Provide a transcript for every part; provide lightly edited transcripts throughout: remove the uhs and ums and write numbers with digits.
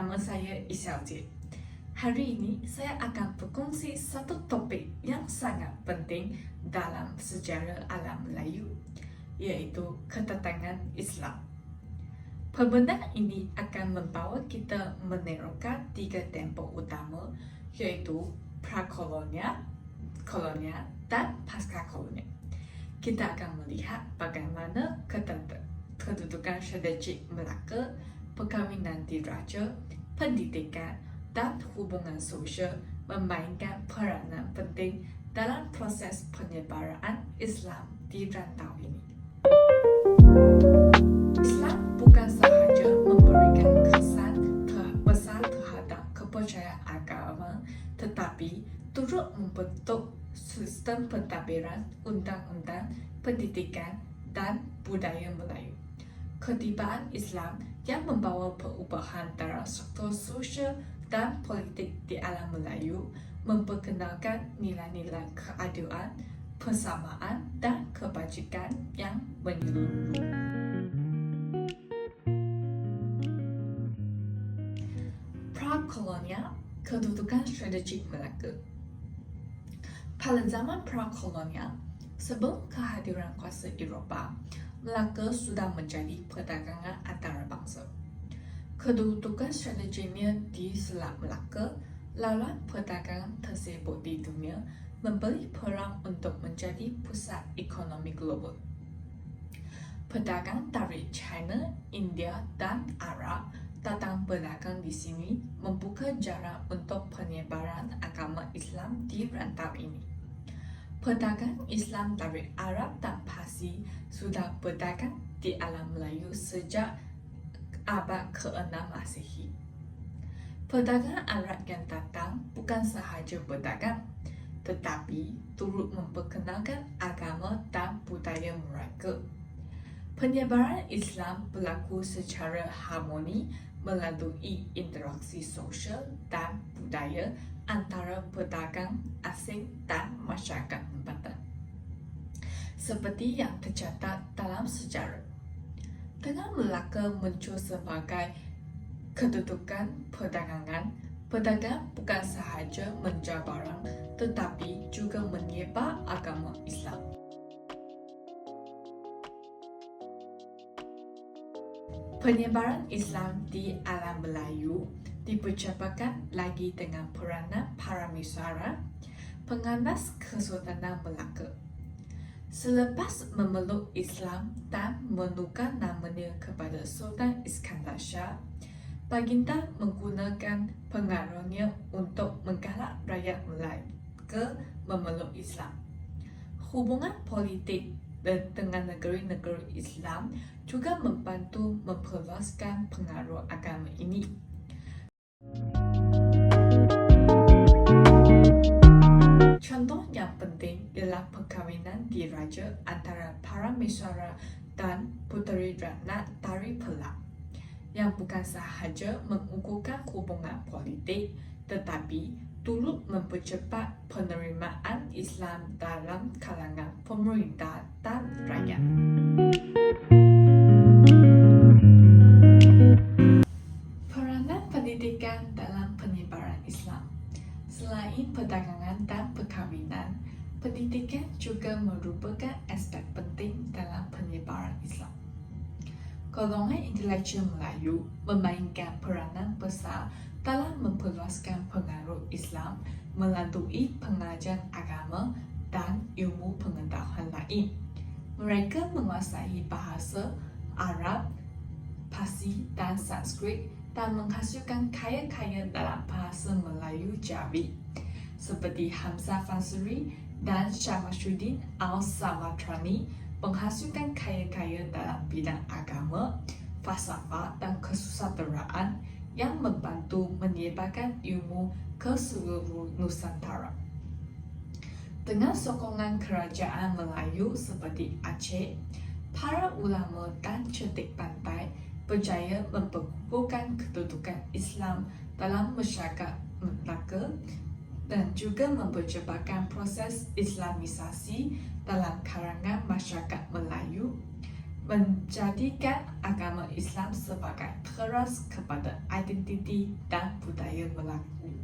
Nama saya Isyalti. Hari ini saya akan berkongsi satu topik yang sangat penting dalam sejarah alam Melayu, iaitu kedatangan Islam. Pembenaran ini akan membawa kita meneroka 3 tempoh utama, iaitu prakolonial, kolonial, dan pasca-kolonial. Kita akan melihat bagaimana kedudukan strategik Melaka, perkahwinan diraja, pendidikan, dan hubungan sosial memainkan peranan penting dalam proses penyebaran Islam di rantau ini. Islam bukan sahaja memberikan kesan besar terhadap kepercayaan agama, tetapi turut membentuk sistem pentadbiran, undang-undang, pendidikan, dan budaya Melayu. Ketibaan Islam yang membawa perubahan dalam sektor sosial dan politik di alam Melayu memperkenalkan nilai-nilai keadilan, persamaan, dan kebajikan yang menyeluruh. Prakolonial, kedudukan strategik Melaka. Pada zaman prakolonial, sebelum kehadiran kuasa Eropah, Melaka sudah menjadi perdagangan antarabangsa. Kedudukan strateginya di Selat Melaka, laluan perdagangan tersebut di dunia memberi peluang untuk menjadi pusat ekonomi global. Pedagang dari China, India, dan Arab datang berdagang di sini membuka jalan untuk penyebaran agama Islam di rantau ini. Pedagang Islam dari Arab dan Parsi sudah berdagang di alam Melayu sejak abad ke-6 Masehi. Pedagang Arab yang datang bukan sahaja berdagang, tetapi turut memperkenalkan agama dan budaya mereka. Penyebaran Islam berlaku secara harmoni melalui interaksi sosial dan budaya antara pedagang asing dan masyarakat tempatan. Seperti yang tercatat dalam sejarah, dengan Melaka muncul sebagai kedudukan perdagangan, pedagang bukan sahaja menjual barang tetapi juga menyebar agama Islam. Penyebaran Islam di alam Melayu dipercepatkan lagi dengan peranan para misara, penganas Kesultanan Melaka. Selepas memeluk Islam dan menukar namanya kepada Sultan Iskandar Shah, baginda menggunakan pengaruhnya untuk menggalak rakyat Melaka memeluk Islam. Hubungan politik dengan negeri-negeri Islam juga membantu memperluaskan pengaruh agama ini. Contoh yang penting ialah perkahwinan diraja antara para misara dan puteri Ratna dari Perak, yang bukan sahaja mengukuhkan hubungan politik tetapi turut mempercepat penerimaan Islam dalam kalangan pemerintah dan rakyat. Peranan pendidikan dalam penyebaran Islam. Selain perdagangan dan perkahwinan, pendidikan juga merupakan aspek penting dalam penyebaran Islam. Golongan intelektual Melayu memainkan peranan besar dalam memperluaskan pengaruh Islam melalui pengajaran agama dan ilmu pengetahuan lain. Mereka menguasai bahasa Arab, Parsi, dan Sanskrit dan menghasilkan karya-karya dalam bahasa Melayu Jawi seperti Hamzah Fansuri dan Syamsuddin Al-Samatrani menghasilkan karya-karya dalam bidang agama, falsafah, dan kesusasteraan yang membantu menyebarkan ilmu ke seluruh Nusantara. Dengan sokongan kerajaan Melayu seperti Aceh, para ulama dan cerdik pandai berjaya memperkukuhkan kedudukan Islam dalam masyarakat Melaka dan juga mempercepatkan proses Islamisasi dalam kalangan masyarakat Melayu, menjadikan agama Islam sebagai teras kepada identiti dan budaya Melayu.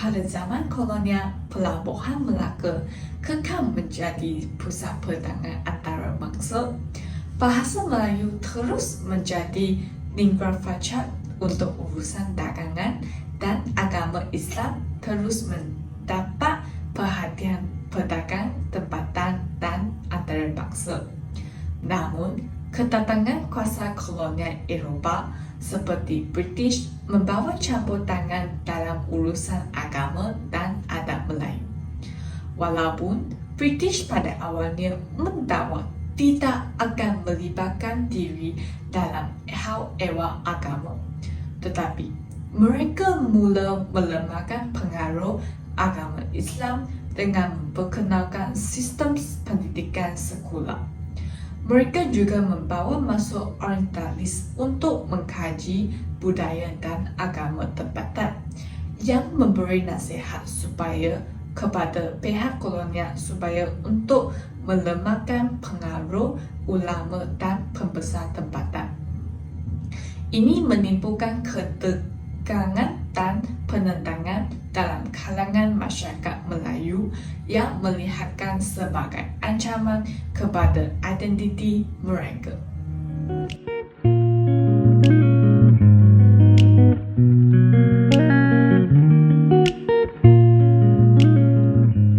Pada zaman kolonial, pelabuhan Melaka kekal menjadi pusat perdagangan antara bangsa. Bahasa Melayu terus menjadi lingua franca untuk urusan dagangan dan agama Islam terus mendapat perhatian pedagang tempatan dan antarabangsa. Namun, kedatangan kuasa kolonial Eropah seperti British membawa campur tangan dalam urusan agama dan adat Melayu. Walaupun British pada awalnya mendakwa tidak akan melibatkan diri dalam hal ehwal agama, tetapi mereka mula melemahkan pengaruh agama Islam dengan memperkenalkan sistem pendidikan sekular. Mereka juga membawa masuk orientalis untuk mengkaji budaya dan agama tempatan, yang memberi nasihat kepada pihak kolonial supaya untuk melemahkan pengaruh ulama dan pembesar tempatan. Ini menimbulkan ketegangan dan penentangan dalam kalangan masyarakat Melayu yang melihatkan sebagai ancaman kepada identiti mereka.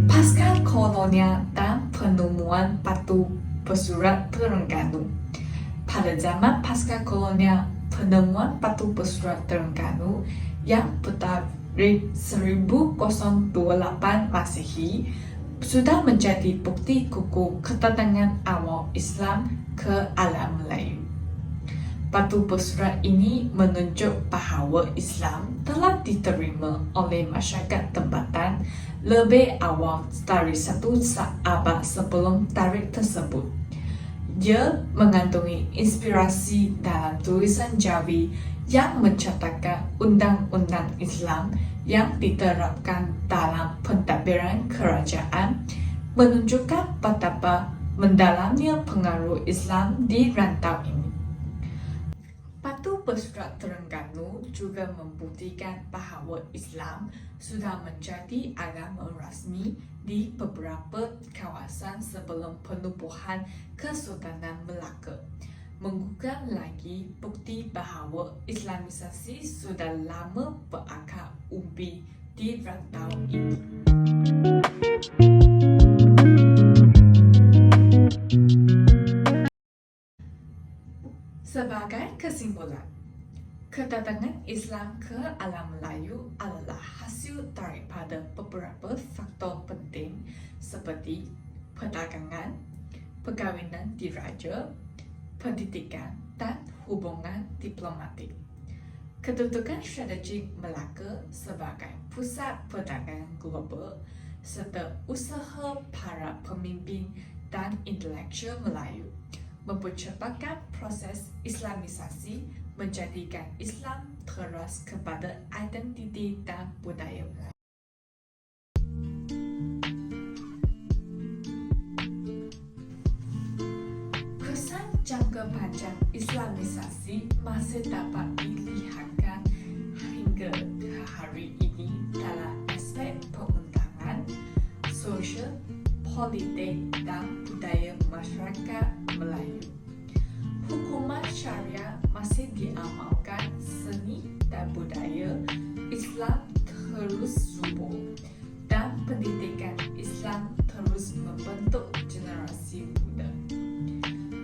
Pasca kolonial dan penemuan batu bersurat Terengganu. Pada zaman pasca kolonial, penemuan batu bersurat Terengganu yang bertarikh 1028 Masehi sudah menjadi bukti kukuh kedatangan awal Islam ke alam Melayu. Batu bersurat ini menunjuk bahawa Islam telah diterima oleh masyarakat tempatan lebih awal dari 1 abad sebelum tarikh tersebut. Ia mengandungi inspirasi dalam tulisan Jawi yang mencatatkan undang-undang Islam yang diterapkan dalam pentadbiran kerajaan, menunjukkan betapa mendalamnya pengaruh Islam di rantau ini. Batu bersurat Terengganu juga membuktikan bahawa Islam sudah menjadi agama rasmi di beberapa kawasan sebelum penubuhan Kesultanan Melaka, menggugah lagi bukti bahawa Islamisasi sudah lama berakar umbi di rantau ini. Sebagai kesimpulan, kedatangan Islam ke alam Melayu adalah hasil daripada beberapa faktor penting seperti perdagangan, perkahwinan diraja, pendidikan dan hubungan diplomatik. Kedudukan strategik Melaka sebagai pusat perdagangan global serta usaha para pemimpin dan intelektual Melayu mempercepatkan proses Islamisasi, menjadikan Islam teras kepada identiti dan budaya Melayu. Kesan jangka panjang Islamisasi masih dapat dilihatkan hingga hari ini dalam aspek perundangan, sosial, politik dan budaya masyarakat Melayu. Hukuman syariah masih diamalkan, seni dan budaya Islam terus subur, dan pendidikan Islam terus membentuk generasi muda.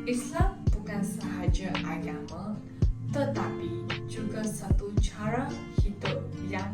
Islam bukan sahaja agama, tetapi juga satu cara hidup yang